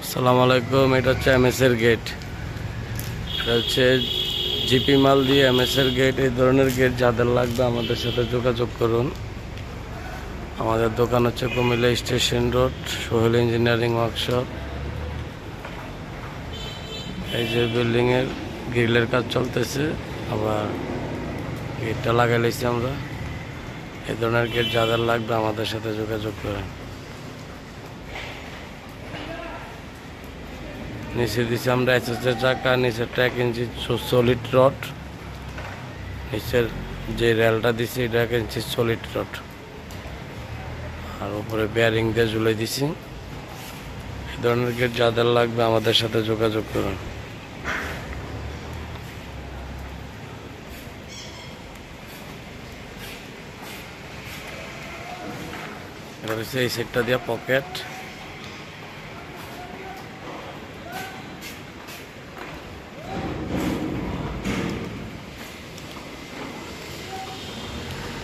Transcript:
আসসালামু আলাইকুম। এটা হচ্ছে এমএস এর গেট। এটা হচ্ছে জিপি মাল দিয়ে এমএস এর গেট। এই ধরনের গেট যাদের লাগবে আমাদের সাথে যোগাযোগ করুন। আমাদের দোকান হচ্ছে Comilla station road, Sohel engineering workshop. এই যে বিল্ডিং এর গ্রিলের কাজ চলতেছে, আবার গেটটা লাগাই লাইছি আমরা। এই ধরনের গেট যাদের লাগবে আমাদের সাথে যোগাযোগ করেন। নিচে দিচ্ছি আমরা এসএসের চাকা, নিচেরটা 1 ইঞ্চি সলিড রড, নিচের যে রেলটা দিছি এটা 1 ইঞ্চি সলিড রড, আর উপরে বেয়ারিং দিয়ে ঝুলাই দিছি। এই ধরনের গেট যাদের লাগবে আমাদের সাথে যোগাযোগ করুন। এটা হচ্ছে এই সেটটা দিয়ে পকেট।